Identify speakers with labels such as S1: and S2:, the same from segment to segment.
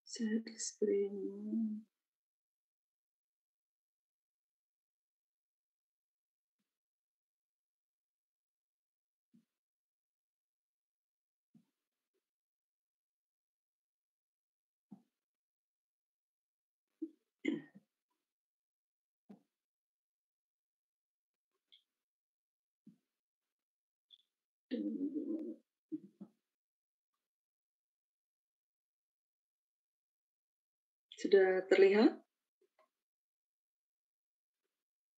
S1: Share screen. Sudah terlihat?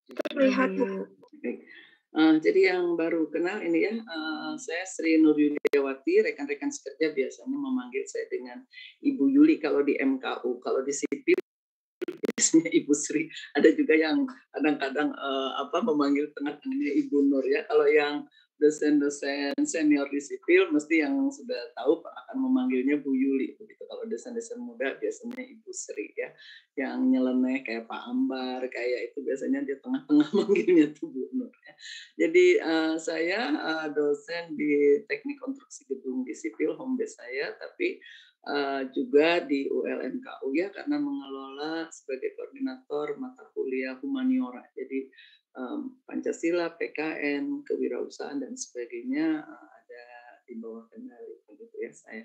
S2: Terlihat, Bu.
S1: Baik. Jadi yang baru kenal ini ya, saya Sri Nur Yuliawati, rekan-rekan sekerja biasanya memanggil saya dengan Ibu Yuli kalau di MKU, kalau di sipil biasanya Ibu Sri. Ada juga yang kadang-kadang memanggil tengah-tengahnya Ibu Nur ya. Kalau yang dosen-dosen senior di sipil mesti yang sudah tahu akan memanggilnya Bu Yuli begitu. Kalau dosen-dosen muda biasanya Ibu Sri ya. Yang nyeleneh kayak Pak Ambar kayak itu biasanya di tengah-tengah manggilnya tuh Bu Nur ya. Jadi saya dosen di Teknik Konstruksi Gedung di sipil home base saya, tapi juga di ULMKU ya karena mengelola sebagai koordinator mata kuliah humaniora. Jadi Pancasila, PKN, kewirausahaan dan sebagainya ada di bawah kendali begitu ya saya.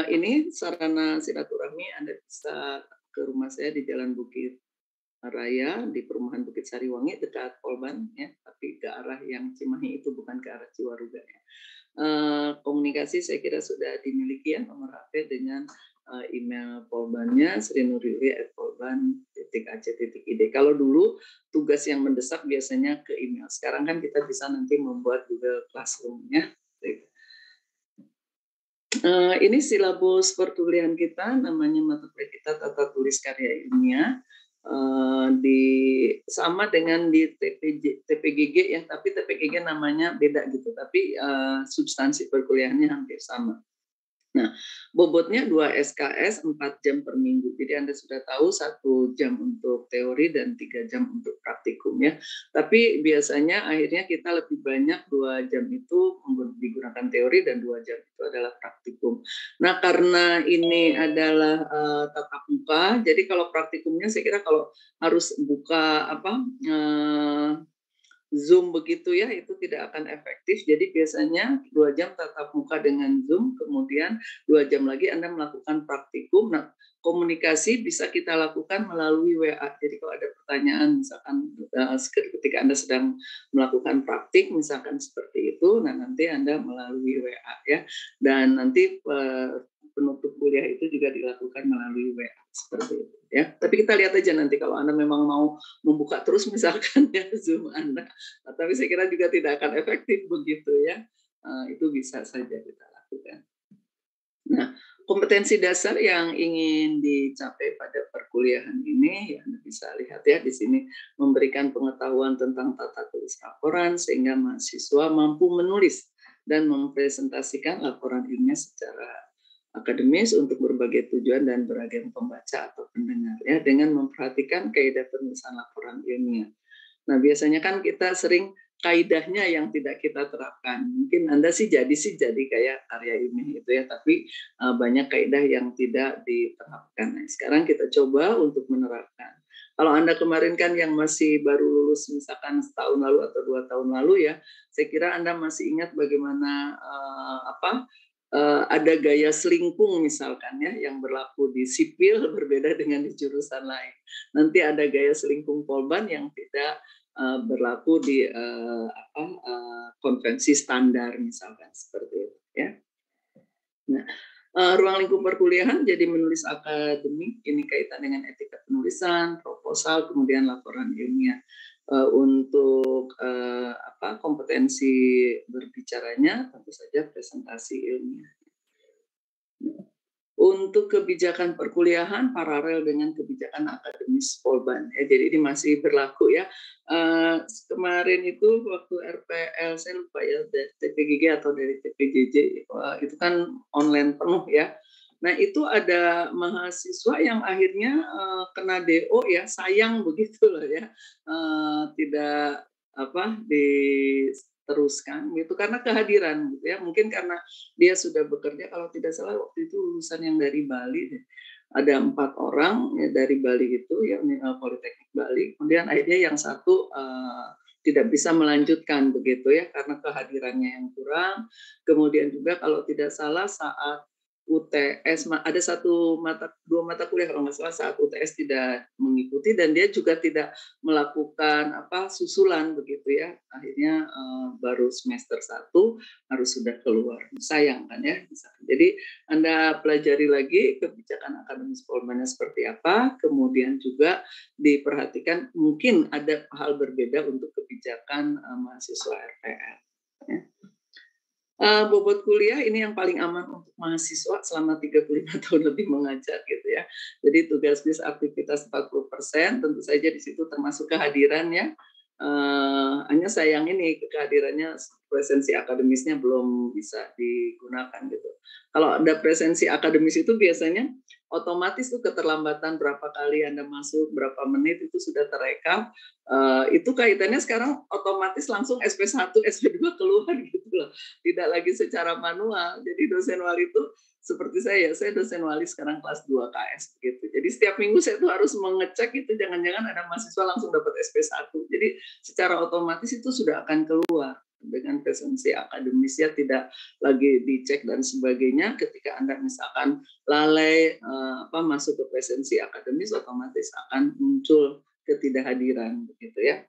S1: Ini sarana silaturahmi Anda bisa ke rumah saya di Jalan Bukit Raya di Perumahan Bukit Sariwangi dekat Polban ya, tapi ke arah yang Cimahi itu bukan ke arah Ciwaruga ya. Komunikasi saya kira sudah dimiliki ya nomor HP dengan email Polbannya srinurili@polban.ac.id. Kalau dulu tugas yang mendesak biasanya ke email. Sekarang kan kita bisa nanti membuat Google Classroom ya. Ini silabus perkuliahan kita, namanya mata kuliah kita tata tulis karya ilmiah. Sama dengan di TPGG ya, tapi TPGG namanya beda gitu, tapi substansi perkuliahannya hampir sama. Nah, bobotnya 2 SKS 4 jam per minggu. Jadi Anda sudah tahu 1 jam untuk teori dan 3 jam untuk praktikum ya. Tapi biasanya akhirnya kita lebih banyak 2 jam itu digunakan teori dan 2 jam itu adalah praktikum. Nah, karena ini adalah tatap muka, jadi kalau praktikumnya saya kira kalau harus buka Zoom begitu ya, itu tidak akan efektif. Jadi biasanya 2 jam tatap muka dengan Zoom, kemudian 2 jam lagi Anda melakukan praktikum. Nah, komunikasi bisa kita lakukan melalui WA. Jadi kalau ada pertanyaan, misalkan ketika Anda sedang melakukan praktik, misalkan seperti itu, nah nanti Anda melalui WA ya. Dan nanti penutup kuliah itu juga dilakukan melalui WA seperti itu ya. Tapi kita lihat aja nanti kalau Anda memang mau membuka terus misalkan ya Zoom Anda. Nah, tapi saya kira juga tidak akan efektif begitu ya. Itu bisa saja kita lakukan. Nah, kompetensi dasar yang ingin dicapai pada perkuliahan ini, ya Anda bisa lihat ya di sini memberikan pengetahuan tentang tata tulis laporan sehingga mahasiswa mampu menulis dan mempresentasikan laporan ilmiah secara akademis untuk berbagai tujuan dan beragam pembaca atau pendengar ya dengan memperhatikan kaidah penulisan laporan ilmiah. Nah, biasanya kan kita sering kaidahnya yang tidak kita terapkan. Mungkin Anda jadi kayak karya ilmiah itu ya, tapi banyak kaidah yang tidak diterapkan. Nah, sekarang kita coba untuk menerapkan. Kalau Anda kemarin kan yang masih baru lulus misalkan setahun lalu atau 2 tahun lalu ya, saya kira Anda masih ingat bagaimana ada gaya selingkung misalkan ya yang berlaku di sipil berbeda dengan di jurusan lain. Nanti ada gaya selingkung Polban yang tidak berlaku di konvensi standar misalkan seperti itu ya. Nah, ruang lingkup perkuliahan jadi menulis akademik ini kaitan dengan etika penulisan, proposal, kemudian laporan ilmiah. Untuk kompetensi berbicaranya tentu saja presentasi ilmiah. Untuk kebijakan perkuliahan paralel dengan kebijakan akademis Polban ya, jadi ini masih berlaku ya. Kemarin itu waktu RPL saya lupa ya dari TPGG atau dari TPJJ itu kan online penuh ya. Nah itu ada mahasiswa yang akhirnya kena DO ya, sayang begitu loh ya, tidak diteruskan gitu karena kehadiran gitu ya, mungkin karena dia sudah bekerja, kalau tidak salah waktu itu lulusan yang dari Bali deh. Ada 4 orang ya dari Bali itu ya, Politeknik Bali. Kemudian akhirnya yang satu tidak bisa melanjutkan begitu ya karena kehadirannya yang kurang. Kemudian juga kalau tidak salah saat UTS ada dua mata kuliah kalau nggak salah saat UTS tidak mengikuti dan dia juga tidak melakukan susulan begitu ya. Akhirnya baru semester 1 harus sudah keluar. Sayang kan ya. Jadi Anda pelajari lagi kebijakan akademis Polbannya seperti apa, kemudian juga diperhatikan mungkin ada hal berbeda untuk kebijakan mahasiswa RPL. Ya. Bobot kuliah ini yang paling aman untuk mahasiswa selama 35 tahun lebih mengajar gitu ya. Jadi tugas bis aktivitas 40%, tentu saja di situ termasuk kehadirannya. Hanya sayang ini kehadirannya presensi akademisnya belum bisa digunakan gitu. Kalau ada presensi akademis itu biasanya otomatis tuh keterlambatan berapa kali Anda masuk, berapa menit itu sudah terekam. Itu kaitannya sekarang otomatis langsung SP1, SP2 keluar gitu loh. Tidak lagi secara manual. Jadi dosen wali itu seperti saya dosen wali sekarang kelas 2 KS gitu. Jadi setiap minggu saya tuh harus mengecek itu jangan-jangan ada mahasiswa langsung dapat SP1. Jadi secara otomatis itu sudah akan keluar dengan presensi akademisnya tidak lagi dicek dan sebagainya. Ketika Anda misalkan lalai masuk ke presensi akademis, otomatis akan muncul ketidakhadiran begitu ya.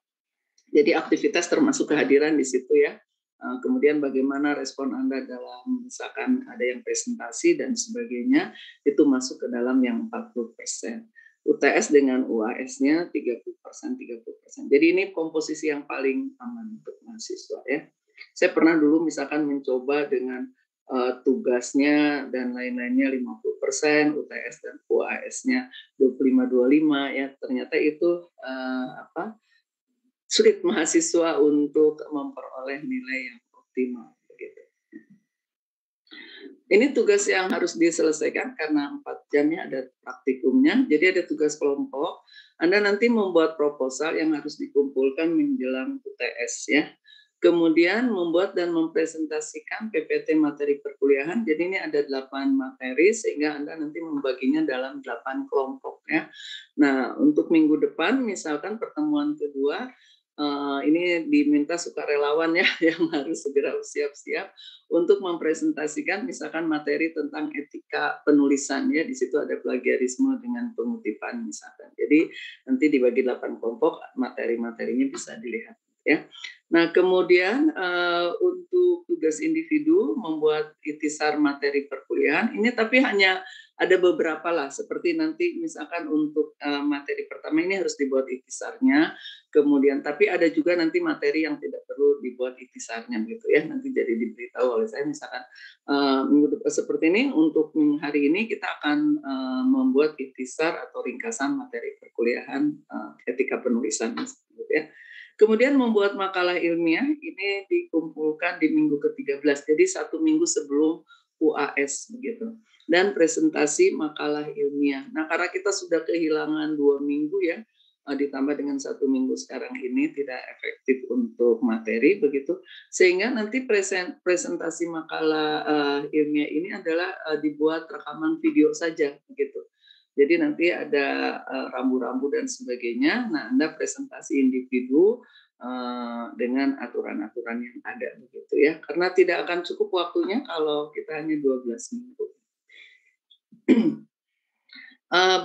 S1: Jadi aktivitas termasuk kehadiran di situ ya. Kemudian bagaimana respon Anda dalam misalkan ada yang presentasi dan sebagainya, itu masuk ke dalam yang 40%. UTS dengan UAS-nya 30%, 30%. Jadi ini komposisi yang paling aman untuk mahasiswa ya. Saya pernah dulu misalkan mencoba dengan tugasnya dan lain-lainnya 50%, UTS dan UAS-nya 25-25 ya. Ternyata itu sulit mahasiswa untuk memperoleh nilai yang optimal. Begitu. Ini tugas yang harus diselesaikan karena 4 jamnya ada praktikumnya, jadi ada tugas kelompok. Anda nanti membuat proposal yang harus dikumpulkan menjelang UTS ya. Kemudian membuat dan mempresentasikan PPT materi perkuliahan. Jadi ini ada 8 materi sehingga Anda nanti membaginya dalam 8 kelompok ya. Nah, untuk minggu depan misalkan pertemuan kedua ini diminta sukarelawan ya yang harus segera siap-siap untuk mempresentasikan misalkan materi tentang etika penulisan ya, di situ ada plagiarisme dengan pengutipan misalkan. Jadi nanti dibagi 8 kelompok, materi-materinya bisa dilihat ya. Nah, kemudian untuk tugas individu membuat ikhtisar materi perkuliahan ini tapi hanya ada beberapa lah, seperti nanti misalkan untuk materi pertama ini harus dibuat ikhtisarnya, kemudian tapi ada juga nanti materi yang tidak perlu dibuat ikhtisarnya gitu ya, nanti jadi diberitahu oleh saya misalkan minggu depan seperti ini, untuk hari ini kita akan membuat ikhtisar atau ringkasan materi perkuliahan etika penulisan gitu ya. Kemudian membuat makalah ilmiah ini dikumpulkan di minggu ke-13, jadi 1 minggu sebelum UAS begitu. Dan presentasi makalah ilmiah. Nah, karena kita sudah kehilangan 2 minggu ya, ditambah dengan 1 minggu sekarang ini tidak efektif untuk materi begitu, sehingga nanti presentasi makalah ilmiah ini adalah dibuat rekaman video saja begitu. Jadi nanti ada rambu-rambu dan sebagainya. Nah, Anda presentasi individu dengan aturan-aturan yang ada begitu ya. Karena tidak akan cukup waktunya kalau kita hanya 12 minggu.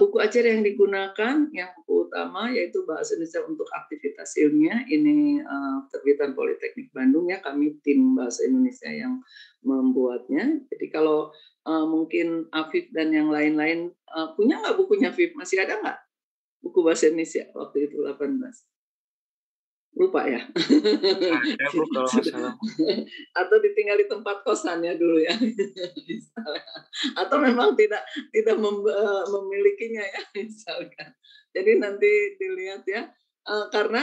S1: Buku ajar yang digunakan yang buku utama yaitu Bahasa Indonesia untuk Aktivitas Ilmiah, ini terbitan Politeknik Bandung ya, kami tim Bahasa Indonesia yang membuatnya. Jadi kalau mungkin Afif dan yang lain-lain punya nggak bukunya Afif? Masih ada nggak buku Bahasa Indonesia waktu itu 18? Lupa ya?
S3: Ada Bu kalau nggak salah.
S1: Atau ditinggal di tempat kosan ya dulu ya? Misalnya. Atau memang tidak memilikinya ya misalkan. Jadi nanti dilihat ya, karena,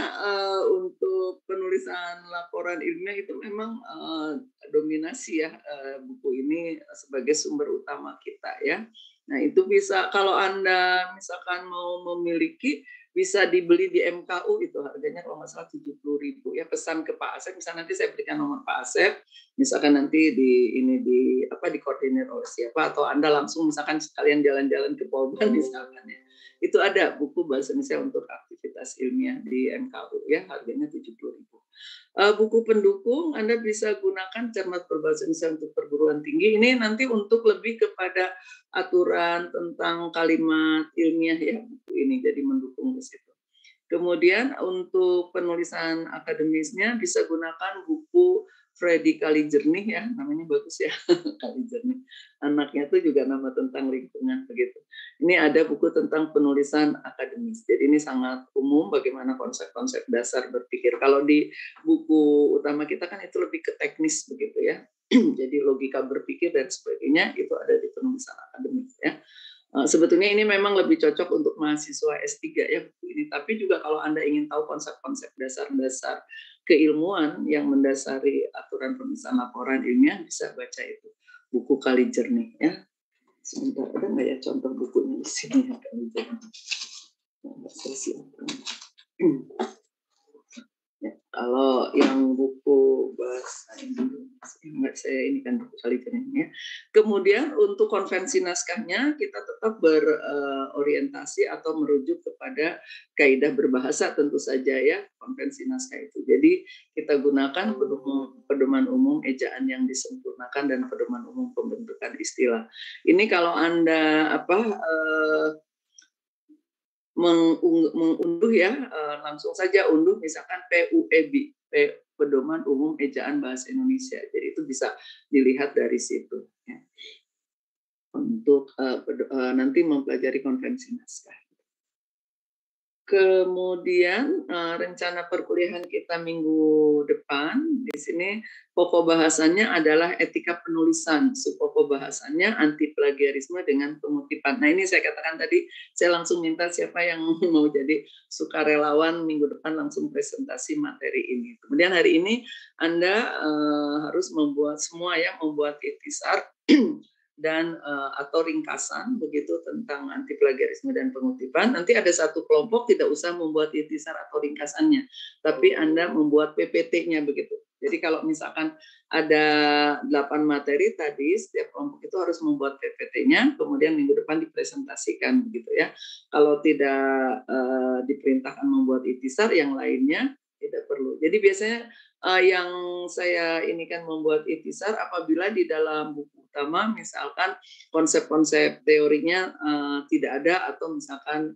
S1: untuk penulisan laporan ilmiah itu memang, dominasi ya, buku ini sebagai sumber utama kita ya. Nah itu bisa kalau Anda misalkan mau memiliki, bisa dibeli di MKU itu harganya kalau nggak salah 70.000 ya, pesan ke Pak Asep, misal nanti saya berikan nomor Pak Asep, misalkan nanti dikoordinir oleh siapa atau Anda langsung misalkan sekalian jalan-jalan ke Polban misalkan ya. Itu ada buku bahasa Indonesia untuk aktivitas ilmiah di MKU ya, harganya 70.000. Buku pendukung Anda bisa gunakan Cermat Berbahasa Indonesia untuk Perguruan Tinggi. Ini nanti untuk lebih kepada aturan tentang kalimat ilmiah ya buku ini, jadi mendukung ke situ. Kemudian untuk penulisan akademisnya bisa gunakan buku Freddy Kalijernih ya, namanya bagus ya, Kalijernih. Anaknya itu juga nama tentang lingkungan begitu. Ini ada buku tentang penulisan akademis. Jadi ini sangat umum bagaimana konsep-konsep dasar berpikir. Kalau di buku utama kita kan itu lebih ke teknis begitu ya. Jadi logika berpikir dan sebagainya itu ada di penulisan akademis ya. Sebetulnya ini memang lebih cocok untuk mahasiswa S3 ya buku ini. Tapi juga kalau Anda ingin tahu konsep-konsep dasar-dasar keilmuan yang mendasari aturan penulisan laporan ilmiah, bisa baca itu buku Kalijernih ya. Sebentar, ada nggak ya contoh bukunya di sini ya Kalijernih? Saya siapkan. Ya, kalau yang buku bahasa Indonesia, saya ini kan buku Kalijernih ya. Kemudian untuk konvensi naskahnya kita tetap berorientasi atau merujuk kepada kaidah berbahasa tentu saja ya konvensi naskah itu. Jadi kita gunakan pedoman umum ejaan yang disempurnakan dan pedoman umum pembentukan istilah. Ini kalau Anda mengunduh ya, langsung saja unduh misalkan PUEB, Pedoman Umum Ejaan Bahasa Indonesia. Jadi itu bisa dilihat dari situ ya. Untuk nanti mempelajari konvensi naskah. Kemudian rencana perkuliahan kita minggu depan di sini pokok bahasannya adalah etika penulisan, subpokok bahasannya anti plagiarisme dengan pengutipan. Nah ini saya katakan tadi, saya langsung minta siapa yang mau jadi sukarelawan minggu depan langsung presentasi materi ini. Kemudian hari ini Anda harus membuat ikhtisar dan atau ringkasan begitu tentang anti plagiarisme dan pengutipan. Nanti ada satu kelompok tidak usah membuat ikhtisar atau ringkasannya, tapi Anda membuat PPT-nya begitu. Jadi kalau misalkan ada 8 materi tadi, setiap kelompok itu harus membuat PPT-nya, kemudian minggu depan dipresentasikan begitu ya. Kalau tidak diperintahkan membuat ikhtisar, yang lainnya tidak perlu. Jadi biasanya yang saya ini kan membuat ikhtisar apabila di dalam buku utama misalkan konsep-konsep teorinya tidak ada atau misalkan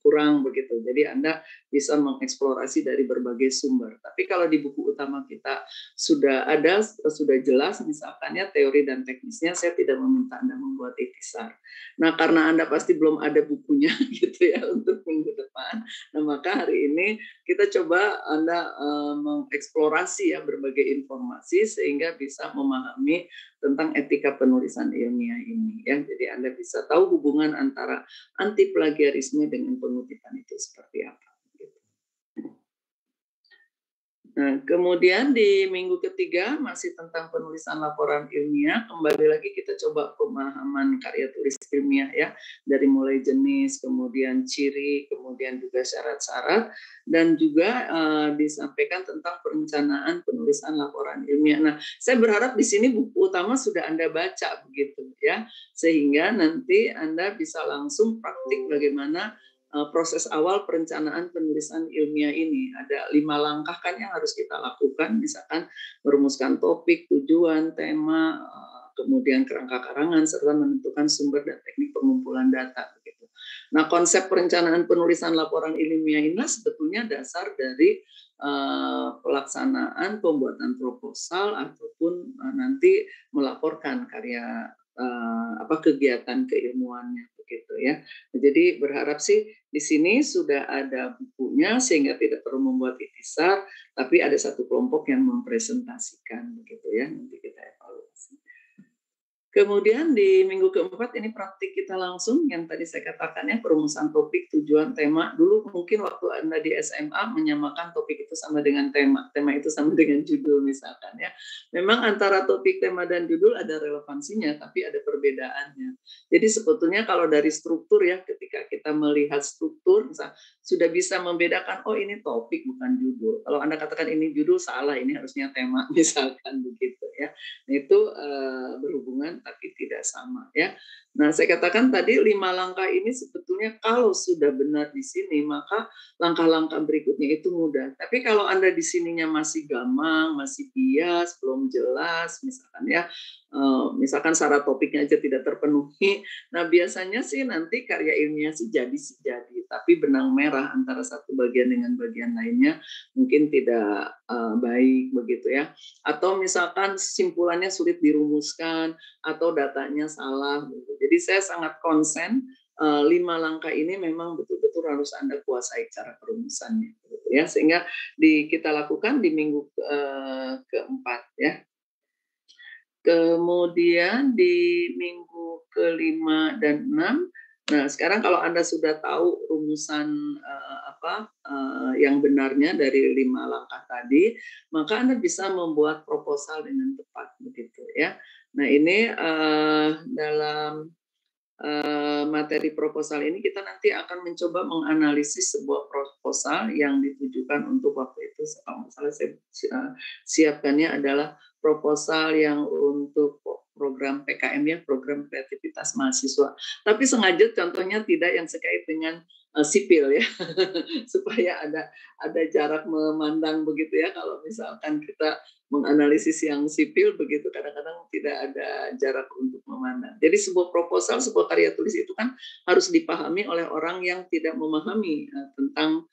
S1: kurang begitu. Jadi Anda bisa mengeksplorasi dari berbagai sumber. Tapi kalau di buku utama kita sudah ada, sudah jelas misalkan ya teori dan teknisnya, saya tidak meminta Anda membuat ikhtisar. Nah karena Anda pasti belum ada bukunya gitu ya untuk minggu depan, nah maka hari ini kita coba Anda mengeksplorasi ya berbagai informasi sehingga bisa memahami tentang etika penulisan ilmiah ini ya. Jadi Anda bisa tahu hubungan antara anti plagiarisme dengan pengutipan itu seperti apa. Nah, kemudian di minggu ketiga masih tentang penulisan laporan ilmiah, kembali lagi kita coba pemahaman karya tulis ilmiah ya, dari mulai jenis, kemudian ciri, kemudian juga syarat-syarat, dan juga disampaikan tentang perencanaan penulisan laporan ilmiah. Nah, saya berharap di sini buku utama sudah Anda baca begitu ya, sehingga nanti Anda bisa langsung praktik bagaimana proses awal perencanaan penulisan ilmiah ini. Ada 5 langkah kan yang harus kita lakukan, misalkan merumuskan topik, tujuan, tema, kemudian kerangka karangan, serta menentukan sumber dan teknik pengumpulan data. Begitu. Nah, konsep perencanaan penulisan laporan ilmiah inilah sebetulnya dasar dari pelaksanaan pembuatan proposal ataupun nanti melaporkan karya kegiatan keilmuannya begitu ya. Jadi berharap sih di sini sudah ada bukunya sehingga tidak perlu membuat ikhtisar, tapi ada satu kelompok yang mempresentasikan begitu ya. Nanti kita evaluasi. Kemudian di minggu keempat ini praktik kita langsung yang tadi saya katakan ya, perumusan topik, tujuan, tema. Dulu mungkin waktu Anda di SMA menyamakan topik itu sama dengan tema itu sama dengan judul misalkan ya. Memang antara topik, tema, dan judul ada relevansinya, tapi ada perbedaannya. Jadi sebetulnya kalau dari struktur ya, ketika kita melihat struktur, misalnya, sudah bisa membedakan, oh ini topik bukan judul. Kalau Anda katakan ini judul, salah, ini harusnya tema misalkan begitu ya. Nah, itu berhubungan tapi tidak sama ya. Nah, saya katakan tadi 5 langkah ini sebetulnya kalau sudah benar di sini, maka langkah-langkah berikutnya itu mudah. Tapi kalau Anda di sininya masih gamang, masih bias, belum jelas, misalkan ya, misalkan syarat topiknya aja tidak terpenuhi, nah biasanya sih nanti karya ilmiah sih jadi, tapi benang merah antara satu bagian dengan bagian lainnya mungkin tidak baik begitu ya. Atau misalkan simpulannya sulit dirumuskan atau datanya salah. Jadi saya sangat konsen 5 langkah ini memang betul-betul harus Anda kuasai cara perumusannya, gitu ya. Sehingga kita lakukan di minggu keempat ya. Kemudian di minggu kelima dan 6, nah sekarang kalau Anda sudah tahu rumusan yang benarnya dari 5 langkah tadi, maka Anda bisa membuat proposal dengan tepat begitu ya. Nah ini dalam materi proposal ini kita nanti akan mencoba menganalisis sebuah proposal yang ditujukan untuk waktu itu, kalau misalnya saya siapkannya adalah proposal yang untuk program PKM ya, program kreativitas mahasiswa. Tapi sengaja contohnya tidak yang sekait dengan sipil ya, supaya ada jarak memandang begitu ya. Kalau misalkan kita menganalisis yang sipil begitu, kadang-kadang tidak ada jarak untuk memandang. Jadi sebuah proposal, sebuah karya tulis itu kan harus dipahami oleh orang yang tidak memahami tentang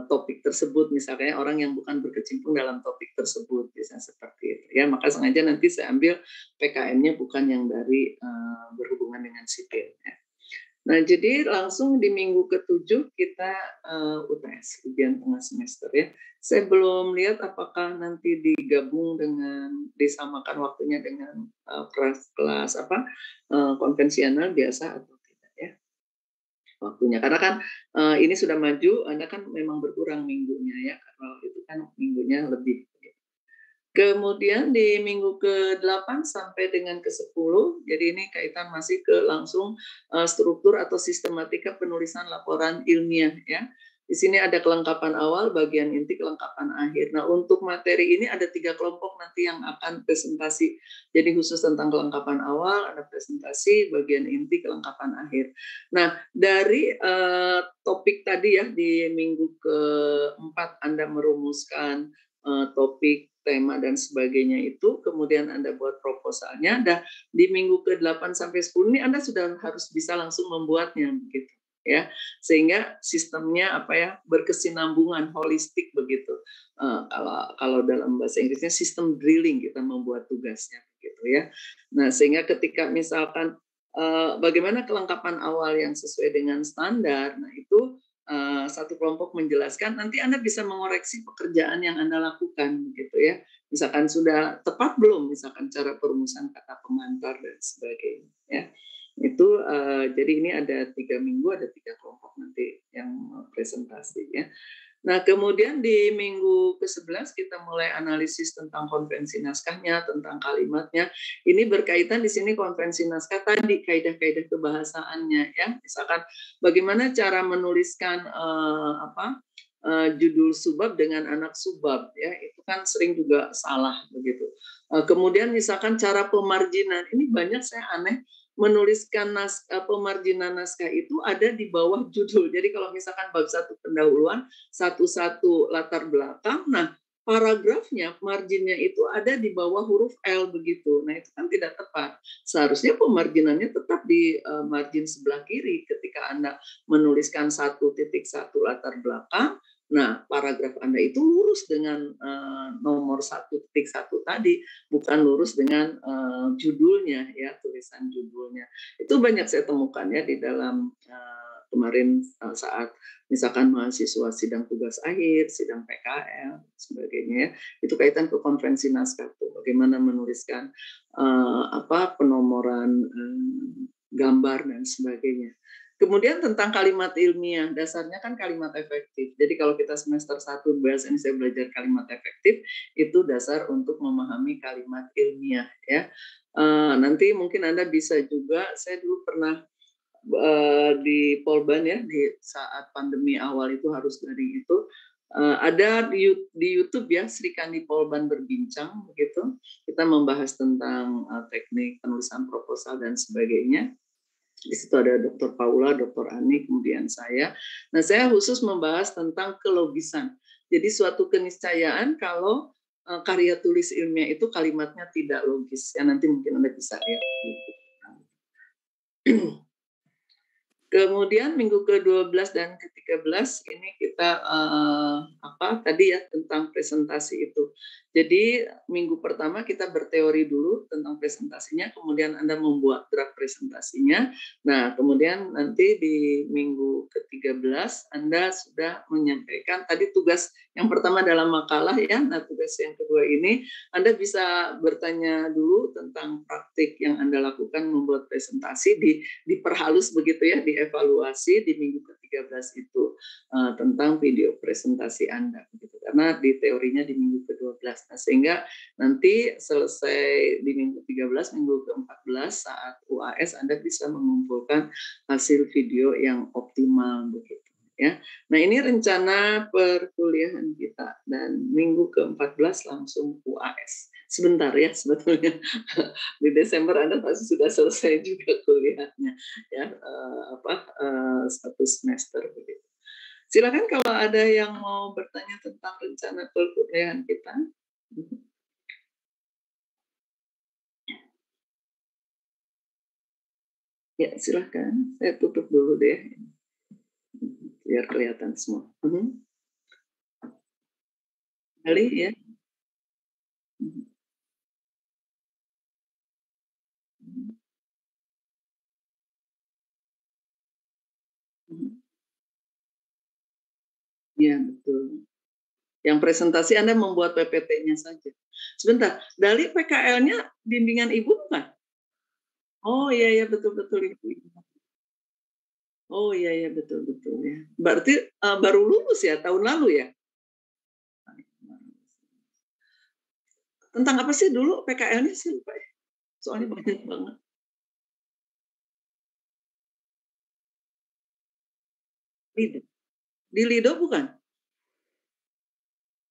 S1: topik tersebut, misalnya orang yang bukan berkecimpung dalam topik tersebut, biasanya seperti itu ya. Maka sengaja nanti saya ambil PKM-nya bukan yang dari berhubungan dengan sipil ya. Nah, jadi langsung di minggu ke-7 kita UTS, ujian tengah semester ya. Saya belum lihat apakah nanti digabung dengan, disamakan waktunya dengan kelas konvensional biasa atau tidak ya waktunya. Karena kan ini sudah maju, Anda kan memang berkurang minggunya ya. Kalau itu kan minggunya lebih. Kemudian di minggu ke-8 sampai dengan ke-10, jadi ini kaitan masih ke langsung struktur atau sistematika penulisan laporan ilmiah ya. Di sini ada kelengkapan awal, bagian inti, kelengkapan akhir. Nah, untuk materi ini ada 3 kelompok nanti yang akan presentasi. Jadi khusus tentang kelengkapan awal, ada presentasi, bagian inti, kelengkapan akhir. Nah, dari topik tadi ya, di minggu ke-4 Anda merumuskan topik, tema, dan sebagainya itu, kemudian Anda buat proposalnya, dan di minggu ke-8 sampai 10 ini Anda sudah harus bisa langsung membuatnya begitu ya, sehingga sistemnya berkesinambungan, holistik begitu. Kalau dalam bahasa Inggrisnya sistem drilling, kita membuat tugasnya begitu ya. Nah, sehingga ketika misalkan bagaimana kelengkapan awal yang sesuai dengan standar, nah itu satu kelompok menjelaskan, nanti Anda bisa mengoreksi pekerjaan yang Anda lakukan gitu ya. Misalkan sudah tepat belum, misalkan cara perumusan kata pengantar dan sebagainya ya. Itu jadi ini ada 3 minggu, ada 3 kelompok nanti yang presentasi ya. Nah, kemudian di minggu ke-11 kita mulai analisis tentang konvensi naskahnya, tentang kalimatnya. Ini berkaitan di sini konvensi naskah tadi, kaidah-kaidah kebahasaannya ya. Misalkan bagaimana cara menuliskan judul subbab dengan anak subbab ya, itu kan sering juga salah begitu. Kemudian misalkan cara pemarginan, ini banyak saya aneh, menuliskan pemarginan naskah itu ada di bawah judul. Jadi kalau misalkan bab 1 pendahuluan, 1 latar belakang, nah paragrafnya, marginnya itu ada di bawah huruf L begitu. Nah itu kan tidak tepat. Seharusnya pemarginannya tetap di margin sebelah kiri ketika Anda menuliskan 1.1 latar belakang, Nah, paragraf Anda itu lurus dengan nomor 1.1 tadi, bukan lurus dengan judulnya ya, tulisan judulnya. Itu banyak saya temukan ya di dalam kemarin saat misalkan mahasiswa sidang tugas akhir, sidang PKL, sebagainya ya. Itu kaitan ke konferensi naskah tuh, bagaimana menuliskan penomoran gambar dan sebagainya. Kemudian tentang kalimat ilmiah, dasarnya kan kalimat efektif. Jadi kalau kita semester 1 bahasa ini saya belajar kalimat efektif, itu dasar untuk memahami kalimat ilmiah ya. Nanti mungkin Anda bisa juga, saya dulu pernah di Polban ya, di saat pandemi awal itu harus dari itu, ada di YouTube ya, Sri Kandi Polban berbincang begitu. Kita membahas tentang teknik penulisan proposal dan sebagainya. Di situ ada Dr. Paula, Dr. Ani, kemudian saya. Nah, saya khusus membahas tentang kelogisan. Jadi suatu keniscayaan kalau karya tulis ilmiah itu kalimatnya tidak logis. Ya, nanti mungkin Anda bisa lihat. Kemudian minggu ke-12 dan ke-13 ini kita tadi ya tentang presentasi itu. Jadi minggu pertama kita berteori dulu tentang presentasinya, kemudian Anda membuat draft presentasinya. Nah, kemudian nanti di minggu ke-13 Anda sudah menyampaikan tadi tugas yang pertama dalam makalah ya. Nah, tugas yang kedua ini Anda bisa bertanya dulu tentang praktik yang Anda lakukan membuat presentasi, diperhalus begitu ya, dievaluasi di minggu ke-13 itu tentang video presentasi Anda begitu. Karena di teorinya di minggu ke-12. Nah, sehingga nanti selesai di minggu ke-13, minggu ke-14 saat UAS Anda bisa mengumpulkan hasil video yang optimal begitu ya. Nah, ini rencana perkuliahan kita dan minggu ke-14 langsung UAS. Sebentar ya sebetulnya. Di Desember Anda pasti sudah selesai juga kuliahnya ya, satu semester begitu. Silakan kalau ada yang mau bertanya tentang rencana perkuliahan kita. Ya, silakan. Saya tutup dulu deh. Biar kelihatan semua. Kali ya. Iya, betul. Yang presentasi Anda membuat PPT-nya saja. Sebentar, Dali PKL-nya bimbingan Ibu bukan? Oh iya iya betul-betul Ibu. Oh iya iya betul-betul ya. Berarti baru lulus ya tahun lalu ya? Tentang apa sih dulu PKL-nya sih lupa ya? Soalnya banyak banget. Lido. Di Lido bukan?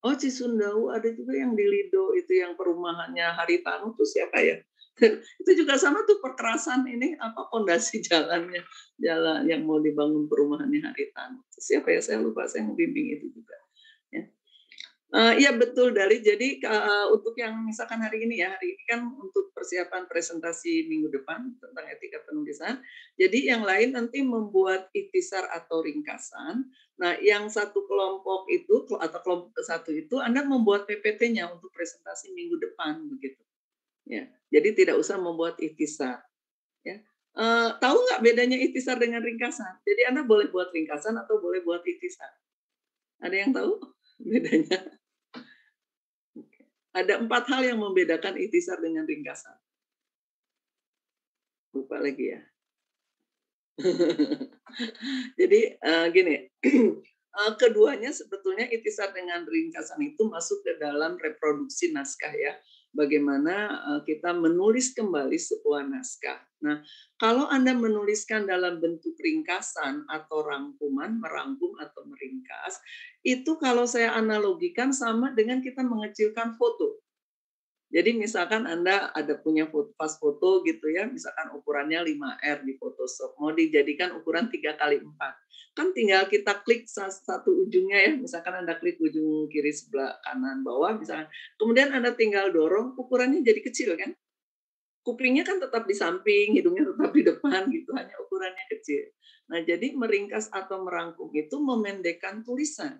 S1: Oh Cisundau ada juga yang di Lido itu yang perumahannya Haritanu tuh siapa ya? Itu juga sama tuh perkerasan ini pondasi jalannya, jalan yang mau dibangun perumahannya Haritanu. Siapa ya saya lupa, saya membimbing itu juga. Ya. Iya betul Dali. Jadi untuk yang misalkan hari ini kan untuk persiapan presentasi minggu depan tentang etika penulisan. Jadi yang lain nanti membuat ikhtisar atau ringkasan. Nah, yang satu kelompok itu atau kelompok ke-1 itu Anda membuat PPT-nya untuk presentasi minggu depan begitu. Ya, jadi tidak usah membuat ikhtisar. Ya. Tahu nggak bedanya ikhtisar dengan ringkasan? Jadi Anda boleh buat ringkasan atau boleh buat ikhtisar. Ada yang tahu bedanya? Ada 4 hal yang membedakan ikhtisar dengan ringkasan. Lupa lagi ya. Jadi gini, keduanya sebetulnya ikhtisar dengan ringkasan itu masuk ke dalam reproduksi naskah ya. Bagaimana kita menulis kembali sebuah naskah. Nah, kalau Anda menuliskan dalam bentuk ringkasan atau rangkuman, merangkum atau meringkas, itu kalau saya analogikan sama dengan kita mengecilkan foto. Jadi misalkan Anda ada punya pas foto gitu ya, misalkan ukurannya 5R di Photoshop, mau dijadikan ukuran 3x4. Kan tinggal kita klik satu ujungnya ya, misalkan Anda klik ujung kiri sebelah kanan bawah misalkan. Kemudian Anda tinggal dorong, ukurannya jadi kecil kan? Kupingnya kan tetap di samping, hidungnya tetap di depan gitu, hanya ukurannya kecil. Nah, jadi meringkas atau merangkum itu memendekkan tulisan.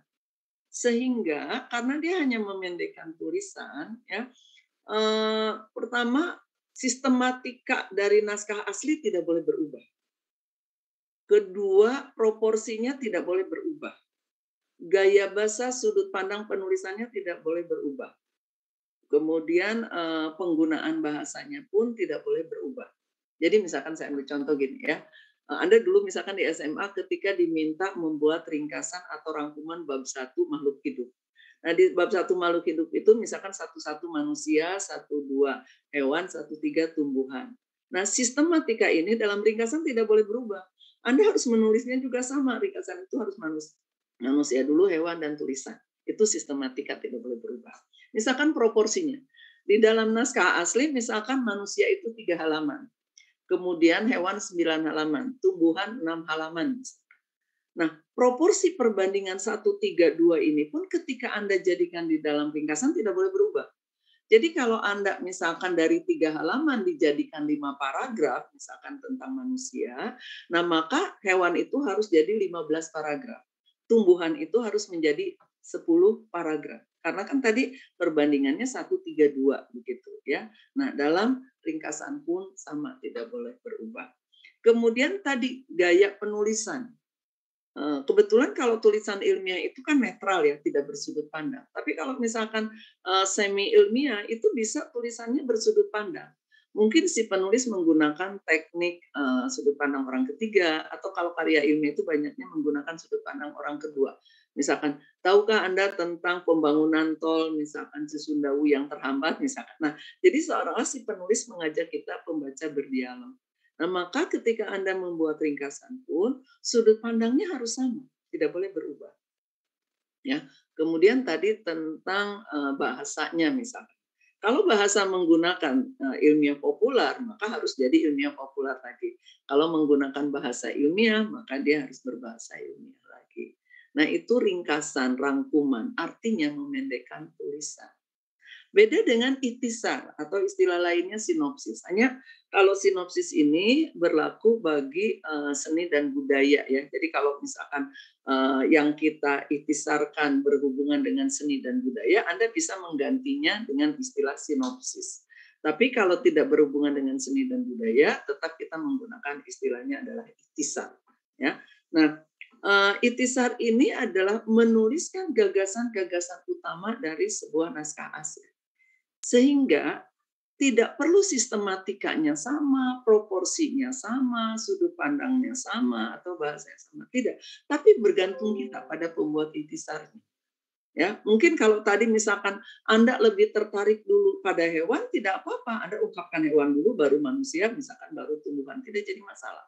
S1: Sehingga karena dia hanya memendekkan tulisan, ya, pertama sistematika dari naskah asli tidak boleh berubah. Kedua, proporsinya tidak boleh berubah. Gaya bahasa, sudut pandang penulisannya tidak boleh berubah. Kemudian penggunaan bahasanya pun tidak boleh berubah. Jadi misalkan saya ambil contoh gini ya, Anda dulu misalkan di SMA ketika diminta membuat ringkasan atau rangkuman bab 1 makhluk hidup. Nah di bab 1 makhluk hidup itu misalkan 1-1 manusia, 1-2 hewan, 1-3 tumbuhan. Nah sistematika ini dalam ringkasan tidak boleh berubah. Anda harus menulisnya juga sama, ringkasan itu harus manusia dulu, hewan, dan tulisan. Itu sistematika tidak boleh berubah. Misalkan proporsinya. Di dalam naskah asli misalkan manusia itu 3 halaman. Kemudian hewan 9 halaman, tumbuhan 6 halaman. Nah, proporsi perbandingan 1-3-2 ini pun ketika Anda jadikan di dalam ringkasan tidak boleh berubah. Jadi kalau Anda misalkan dari 3 halaman dijadikan 5 paragraf, misalkan tentang manusia, nah maka hewan itu harus jadi 15 paragraf. Tumbuhan itu harus menjadi 10 paragraf. Karena kan tadi perbandingannya 1-3-2 begitu ya. Nah, dalam ringkasan pun sama, tidak boleh berubah. Kemudian tadi gaya penulisan. Kebetulan kalau tulisan ilmiah itu kan netral ya, tidak bersudut pandang. Tapi kalau misalkan semi ilmiah itu bisa tulisannya bersudut pandang. Mungkin si penulis menggunakan teknik sudut pandang orang ketiga, atau kalau karya ilmiah itu banyaknya menggunakan sudut pandang orang kedua. Misalkan, tahukah Anda tentang pembangunan tol misalkan Cisundawu yang terhambat misalkan. Nah, jadi seolah-olah si penulis mengajak kita pembaca berdialog. Nah, maka ketika Anda membuat ringkasan pun sudut pandangnya harus sama, tidak boleh berubah. Ya. Kemudian tadi tentang bahasanya misalkan. Kalau bahasa menggunakan ilmiah populer, maka harus jadi ilmiah populer lagi. Kalau menggunakan bahasa ilmiah, maka dia harus berbahasa ilmiah lagi. Nah, itu ringkasan, rangkuman, artinya memendekkan tulisan. Beda dengan ikhtisar atau istilah lainnya sinopsis. Hanya kalau sinopsis ini berlaku bagi seni dan budaya ya. Jadi kalau misalkan yang kita ikhtisarkan berhubungan dengan seni dan budaya, Anda bisa menggantinya dengan istilah sinopsis. Tapi kalau tidak berhubungan dengan seni dan budaya, tetap kita menggunakan istilahnya adalah ikhtisar. Ya. Nah, ikhtisar ini adalah menuliskan gagasan-gagasan utama dari sebuah naskah asli. Sehingga tidak perlu sistematikanya sama, proporsinya sama, sudut pandangnya sama, atau bahasanya sama. Tidak. Tapi bergantung kita pada pembuat ikhtisarnya. Ya, mungkin kalau tadi misalkan Anda lebih tertarik dulu pada hewan, tidak apa-apa. Anda ungkapkan hewan dulu, baru manusia, misalkan baru tumbuhan. Tidak jadi masalah.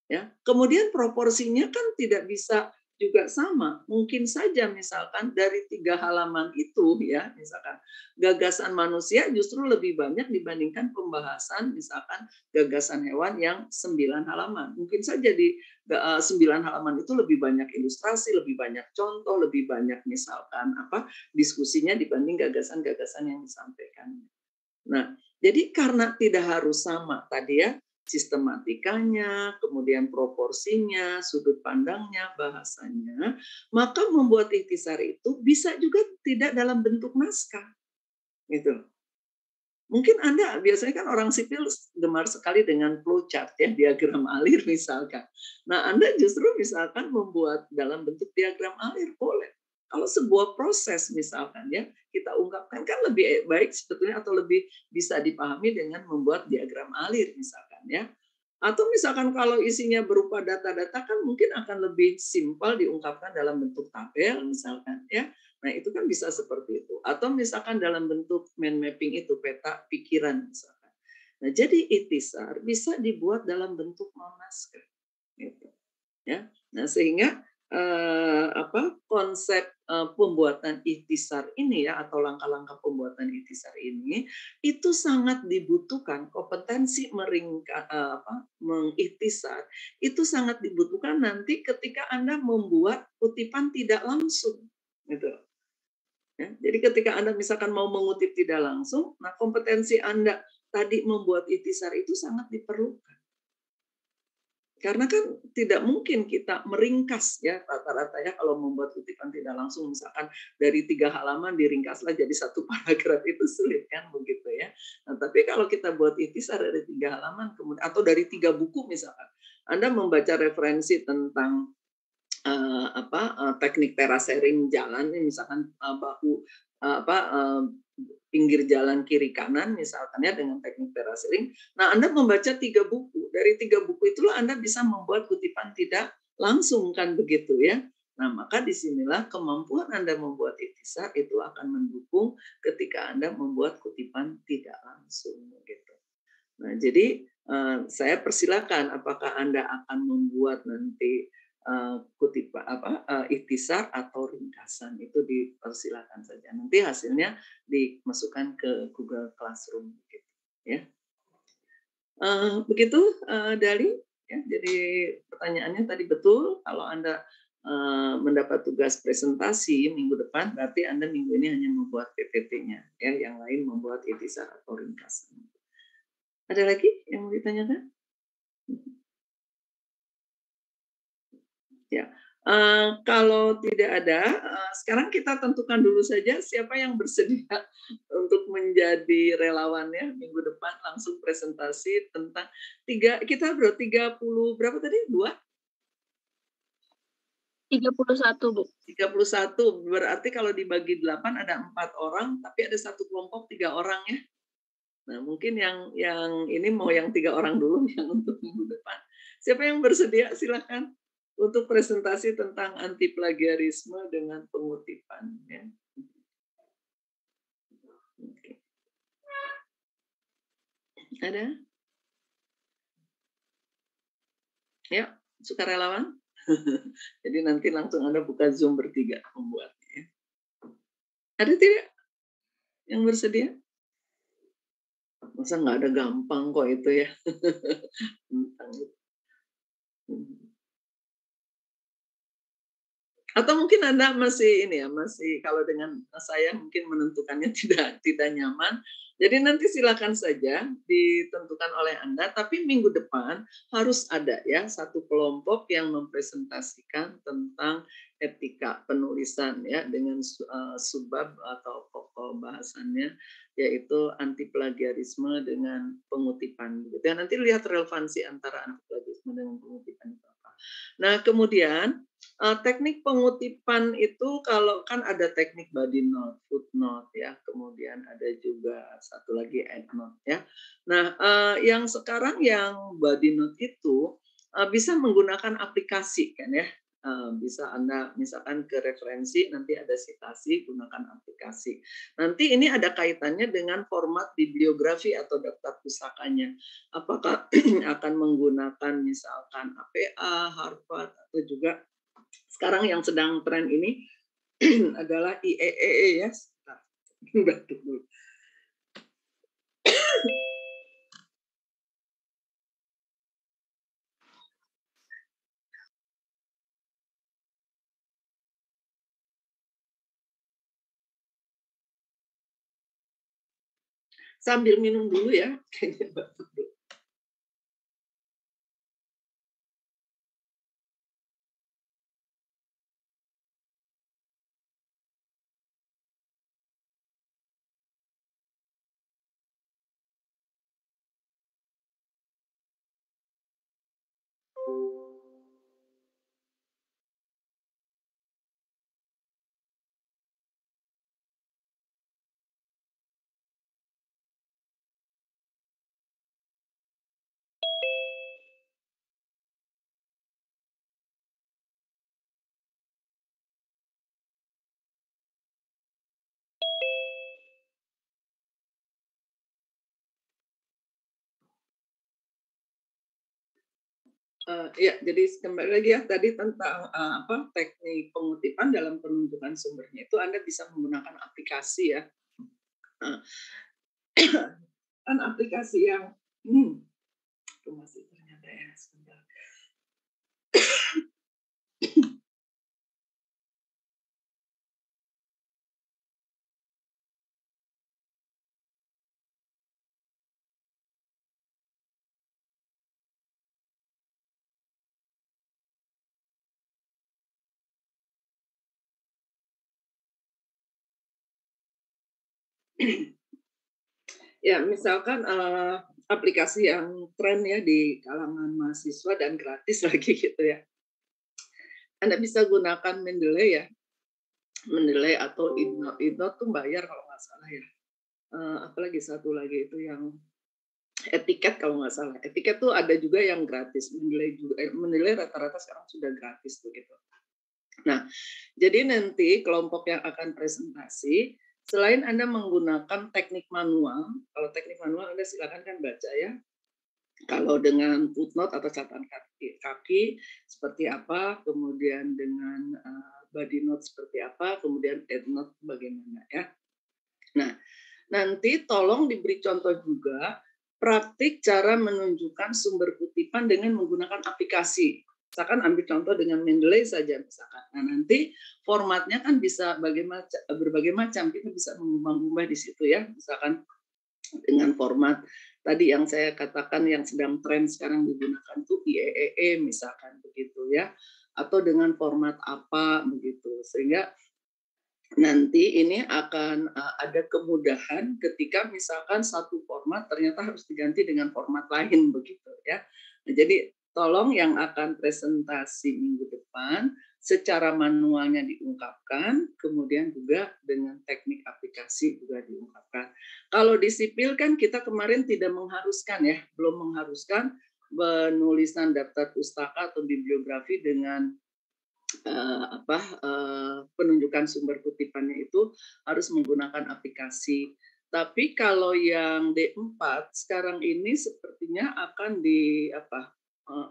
S1: Ya, kemudian proporsinya kan tidak bisa juga sama. Mungkin saja misalkan dari 3 halaman itu ya, misalkan gagasan manusia justru lebih banyak dibandingkan pembahasan misalkan gagasan hewan yang 9 halaman. Mungkin saja di 9 halaman itu lebih banyak ilustrasi, lebih banyak contoh, lebih banyak misalkan diskusinya dibanding gagasan-gagasan yang disampaikan. Nah, jadi karena tidak harus sama tadi ya, sistematikanya, kemudian proporsinya, sudut pandangnya, bahasanya, maka membuat ikhtisar itu bisa juga tidak dalam bentuk naskah. Gitu. Mungkin Anda biasanya kan orang sipil gemar sekali dengan flowchart ya, diagram alir misalkan. Nah, Anda justru misalkan membuat dalam bentuk diagram alir boleh. Kalau sebuah proses misalkan ya, kita ungkapkan kan lebih baik sebetulnya atau lebih bisa dipahami dengan membuat diagram alir misalkan ya. Atau misalkan kalau isinya berupa data-data kan mungkin akan lebih simpel diungkapkan dalam bentuk tabel misalkan ya. Nah, itu kan bisa seperti itu. Atau misalkan dalam bentuk mind mapping itu peta pikiran misalkan. Nah, jadi ikhtisar bisa dibuat dalam bentuk naskah gitu. Ya. Nah, sehingga konsep pembuatan ikhtisar ini ya, atau langkah-langkah pembuatan ikhtisar ini itu sangat dibutuhkan. Kompetensi mengikhtisar itu sangat dibutuhkan nanti ketika Anda membuat kutipan tidak langsung gitu. Ya, jadi ketika Anda misalkan mau mengutip tidak langsung, nah kompetensi Anda tadi membuat ikhtisar itu sangat diperlukan. Karena kan tidak mungkin kita meringkas ya rata-rata ya kalau membuat kutipan tidak langsung misalkan dari 3 halaman diringkaslah jadi satu paragraf itu sulit kan begitu ya. Nah, tapi kalau kita buat ikhtisar dari 3 halaman kemudian atau dari 3 buku misalkan. Anda membaca referensi tentang teknik terasering jalan misalkan bahu pinggir jalan kiri kanan misalkan ya dengan teknik terasering. Nah, Anda membaca 3 buku. Dari 3 buku itulah Anda bisa membuat kutipan tidak langsung kan begitu ya. Nah, maka disinilah kemampuan Anda membuat ikhtisar itu akan mendukung ketika Anda membuat kutipan tidak langsung gitu. Nah, jadi saya persilakan apakah Anda akan membuat nanti ikhtisar atau ringkasan itu dipersilakan saja. Nanti hasilnya dimasukkan ke Google Classroom gitu ya. Begitu Dali ya. Jadi pertanyaannya tadi betul kalau Anda mendapat tugas presentasi minggu depan berarti Anda minggu ini hanya membuat PPT-nya ya, yang lain membuat ikhtisar atau ringkasan. Ada lagi yang mau ditanyakan? Ya, kalau tidak ada, sekarang kita tentukan dulu saja siapa yang bersedia untuk menjadi relawan ya minggu depan langsung presentasi tentang 30 berapa tadi?
S2: 31, Bu.
S1: 31 berarti kalau dibagi 8 ada 4 orang, tapi ada satu kelompok 3 orang ya. Nah, mungkin yang ini mau yang 3 orang dulu yang untuk minggu depan. Siapa yang bersedia silakan untuk presentasi tentang anti plagiarisme dengan pengutipan ya. Oke. Ada? Ya, sukarelawan. Jadi nanti langsung Anda buka Zoom bertiga membuatnya. Ada tidak yang bersedia? Masa nggak ada gampang kok itu ya. Atau mungkin Anda masih ini ya, masih kalau dengan saya mungkin menentukannya tidak nyaman. Jadi nanti silakan saja ditentukan oleh Anda, tapi minggu depan harus ada ya satu kelompok yang mempresentasikan tentang etika penulisan ya dengan subbab atau pokok bahasannya yaitu anti plagiarisme dengan pengutipan gitu. Ya, nanti lihat relevansi antara anti plagiarisme dengan pengutipan itu apa. Nah, kemudian teknik pengutipan itu kalau kan ada teknik body note, footnote ya, kemudian ada juga satu lagi endnote ya. Nah, yang sekarang yang body note itu bisa menggunakan aplikasi kan ya. Bisa Anda misalkan ke referensi nanti ada sitasi gunakan aplikasi. Nanti ini ada kaitannya dengan format bibliografi atau daftar pusakanya. Apakah akan menggunakan misalkan APA, Harvard atau juga sekarang yang sedang tren ini adalah IEEE ya. Batuk dulu. Sambil minum dulu ya, kayaknya batuk dulu. Ya, jadi kembali lagi ya tadi tentang teknik pengutipan dalam penunjukan sumbernya itu Anda bisa menggunakan aplikasi ya. Kan aplikasi yang itu masih ternyata ya sebentar. Ya, misalkan aplikasi yang tren ya di kalangan mahasiswa dan gratis lagi gitu ya. Anda bisa gunakan Mendeley ya, Mendeley atau Innote tuh bayar kalau nggak salah ya. Apalagi satu lagi itu yang Etiket kalau nggak salah. Etiket tuh ada juga yang gratis. Menilai rata-rata sekarang sudah gratis begitu. Nah, jadi nanti kelompok yang akan presentasi, selain Anda menggunakan teknik manual, kalau teknik manual Anda silakan kan baca ya. Kalau dengan footnote atau catatan kaki seperti apa, kemudian dengan body note seperti apa, kemudian endnote bagaimana ya. Nah, nanti tolong diberi contoh juga praktik cara menunjukkan sumber kutipan dengan menggunakan aplikasi. Misalkan ambil contoh dengan Mendeley saja misalkan. Nah, nanti formatnya kan bisa berbagai macam. Kita bisa mengubah-ubah di situ ya. Misalkan dengan format tadi yang saya katakan yang sedang tren sekarang digunakan tuh IEEE misalkan begitu ya. Atau dengan format apa begitu. Sehingga nanti ini akan ada kemudahan ketika misalkan satu format ternyata harus diganti dengan format lain begitu ya. Nah, jadi tolong yang akan presentasi minggu depan secara manualnya diungkapkan, kemudian juga dengan teknik aplikasi juga diungkapkan. Kalau di sipil kan kita kemarin tidak mengharuskan ya, belum mengharuskan penulisan daftar pustaka atau bibliografi dengan penunjukan sumber kutipannya itu harus menggunakan aplikasi. Tapi kalau yang D4 sekarang ini sepertinya akan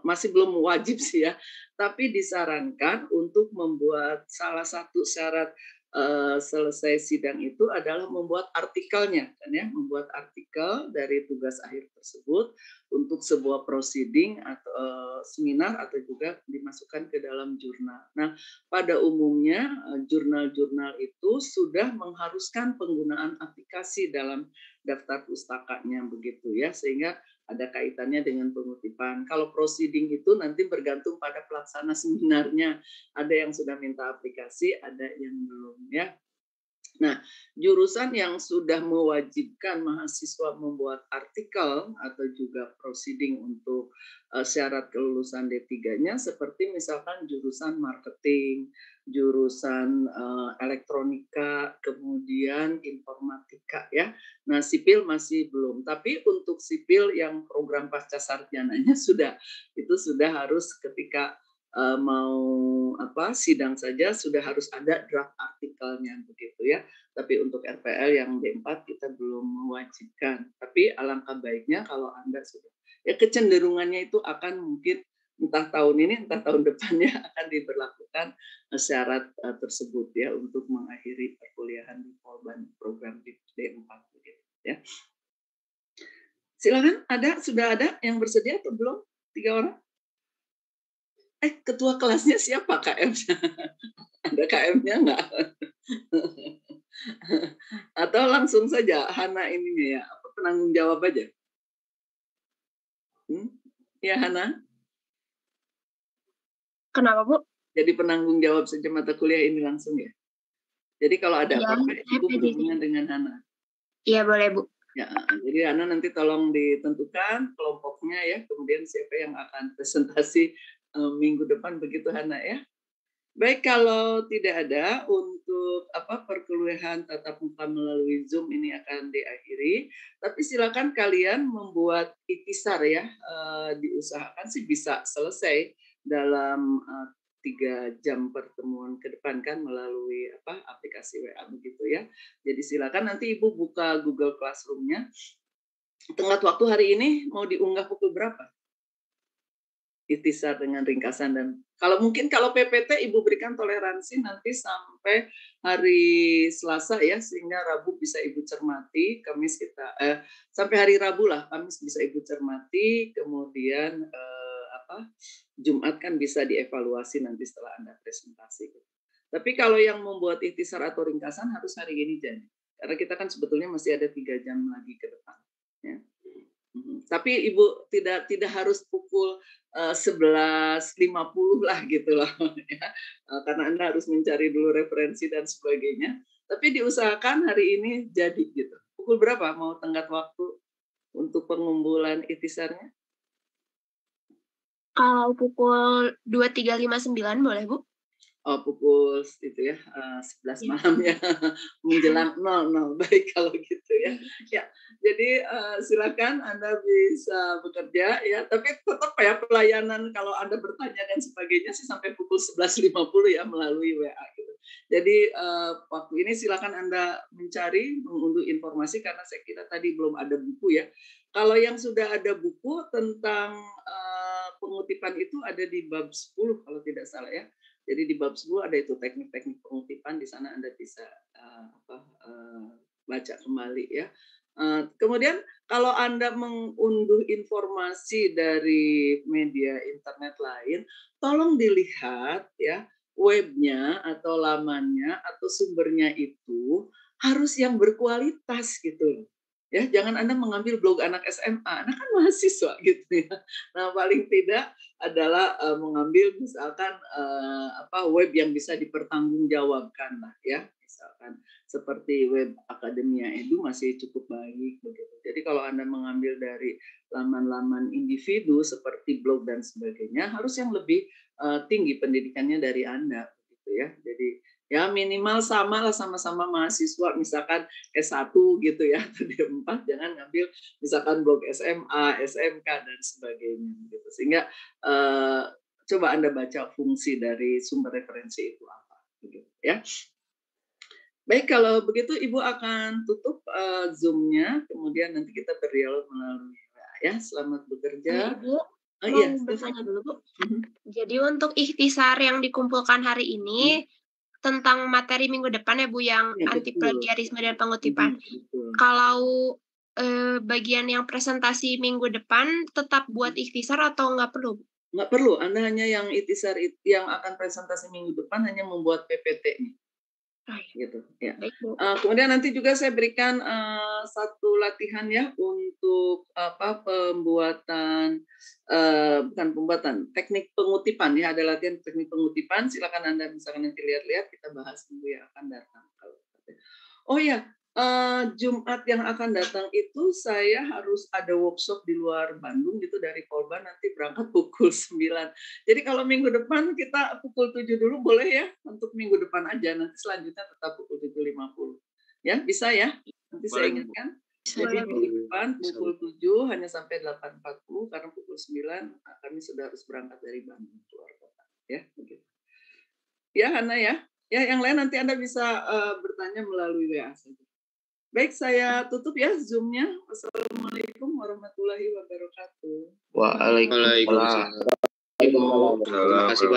S1: masih belum wajib sih ya, tapi disarankan untuk membuat salah satu syarat selesai sidang itu adalah membuat artikelnya kan ya, membuat artikel dari tugas akhir tersebut untuk sebuah proceeding atau seminar atau juga dimasukkan ke dalam jurnal. Nah, pada umumnya jurnal-jurnal itu sudah mengharuskan penggunaan aplikasi dalam daftar pustakanya begitu ya, sehingga ada kaitannya dengan pengutipan. Kalau proceeding itu nanti bergantung pada pelaksana seminarnya. Ada yang sudah minta aplikasi, ada yang belum ya. Nah, jurusan yang sudah mewajibkan mahasiswa membuat artikel atau juga proceeding untuk syarat kelulusan D3-nya seperti misalkan jurusan marketing, jurusan elektronika, kemudian informatika ya. Nah, sipil masih belum. Tapi untuk sipil yang program pasca sarjananya itu sudah harus ketika mau sidang saja sudah harus ada draft artikelnya begitu ya. Tapi untuk RPL yang D4 kita belum mewajibkan. Tapi alangkah baiknya kalau Anda sudah ya, kecenderungannya itu akan mungkin entah tahun ini entah tahun depannya akan diberlakukan syarat tersebut ya untuk mengakhiri perkuliahan di Polban program D4 begitu ya. Silakan, sudah ada yang bersedia atau belum? 3 orang? Ketua kelasnya siapa KM-nya? Ada KM-nya enggak? Atau langsung saja Hana ininya ya, penanggung jawab aja. Ya Hana?
S2: Kenapa Bu?
S1: Jadi penanggung jawab saja mata kuliah ini langsung ya. Jadi kalau ada apa-apa Ibu berhubungan dengan Hana.
S2: Iya boleh Bu.
S1: Ya, jadi Hana nanti tolong ditentukan kelompoknya ya, kemudian siapa yang akan presentasi minggu depan begitu Hana ya. Baik, kalau tidak ada untuk perkuliahan tatap muka melalui Zoom ini akan diakhiri. Tapi silakan kalian membuat ikhtisar ya, diusahakan sih bisa selesai dalam 3 jam pertemuan ke depan kan melalui aplikasi WA begitu ya. Jadi silakan nanti Ibu buka Google Classroom-nya. Tenggat waktu hari ini mau diunggah pukul berapa? Ikhtisar dengan ringkasan dan kalau PPT Ibu berikan toleransi nanti sampai hari Selasa ya, sehingga Rabu bisa Ibu cermati, Kamis sampai hari Rabu lah, Kamis bisa Ibu cermati, kemudian Jumat kan bisa dievaluasi nanti setelah Anda presentasi. Tapi kalau yang membuat ikhtisar atau ringkasan harus hari ini jadi, karena kita kan sebetulnya masih ada 3 jam lagi ke depan. Ya. Tapi Ibu tidak harus pukul 11.50 lah gitu loh ya. Karena Anda harus mencari dulu referensi dan sebagainya. Tapi diusahakan hari ini jadi gitu. Pukul berapa mau tenggat waktu untuk pengumpulan ikhtisarnya?
S2: Kalau pukul 23.59 boleh, Bu?
S1: Oh, pukul itu ya, 11
S2: Iya.
S1: malam ya, menjelang 00. Baik kalau gitu ya. Ya, jadi silakan Anda bisa bekerja ya, tapi tetap ya pelayanan kalau Anda bertanya dan sebagainya sih sampai pukul 11.50 ya melalui WA gitu. Jadi waktu ini silakan Anda mencari, mengunduh informasi karena saya kira tadi belum ada buku ya. Kalau yang sudah ada buku tentang pengutipan itu ada di bab 10 kalau tidak salah ya. Jadi di bab 10 ada itu teknik-teknik pengutipan, di sana Anda bisa baca kembali ya. Kemudian kalau Anda mengunduh informasi dari media internet lain, tolong dilihat ya webnya atau lamannya atau sumbernya itu harus yang berkualitas gitu. Ya, jangan Anda mengambil blog anak SMA, Anda kan mahasiswa gitu ya. Nah, paling tidak adalah mengambil misalkan web yang bisa dipertanggungjawabkan lah ya, misalkan seperti web Akademia Edu masih cukup baik begitu. Jadi kalau Anda mengambil dari laman-laman individu seperti blog dan sebagainya harus yang lebih tinggi pendidikannya dari Anda begitu ya. Jadi ya minimal sama lah, sama-sama mahasiswa misalkan S1 gitu ya atau D4, jangan ngambil misalkan blog SMA, SMK dan sebagainya gitu. Sehingga coba Anda baca fungsi dari sumber referensi itu apa gitu ya. Baik, kalau begitu Ibu akan tutup Zoom-nya, kemudian nanti kita berdialog melalui WA ya. Selamat bekerja.
S2: Ibu, mau
S1: Iya,
S2: bertanya dulu, Bu. Jadi untuk ikhtisar yang dikumpulkan hari ini tentang materi minggu depan ya, Bu, yang
S1: Ya,
S2: anti
S1: betul.
S2: plagiarisme dan pengutipan.
S1: Betul.
S2: Kalau bagian yang presentasi minggu depan tetap buat ikhtisar atau nggak perlu, Bu?
S1: Nggak perlu, Anda hanya yang ikhtisar yang akan presentasi minggu depan hanya membuat PPT-nya. Gitu ya.
S2: Baik, Bu.
S1: Kemudian nanti juga saya berikan satu latihan ya untuk teknik pengutipan ya, ada latihan teknik pengutipan, silakan Anda misalkan nanti lihat-lihat, kita bahas minggu yang akan datang. Oh ya, Jumat yang akan datang itu saya harus ada workshop di luar Bandung gitu dari Polban, nanti berangkat pukul 9. Jadi kalau minggu depan kita pukul 7 dulu boleh ya, untuk minggu depan aja, nanti selanjutnya tetap pukul 7.50. Ya, bisa ya? Nanti saya ingatkan. Jadi minggu depan pukul 7 hanya sampai 8.40 karena pukul 9 kami sudah harus berangkat dari Bandung keluar kota. Ya, begitu. Ya, Hana ya. Ya, yang lain nanti Anda bisa bertanya melalui WA saja. Baik, saya tutup ya Zoom-nya. Wassalamualaikum warahmatullahi wabarakatuh.
S3: Waalaikumsalam. Terima kasih.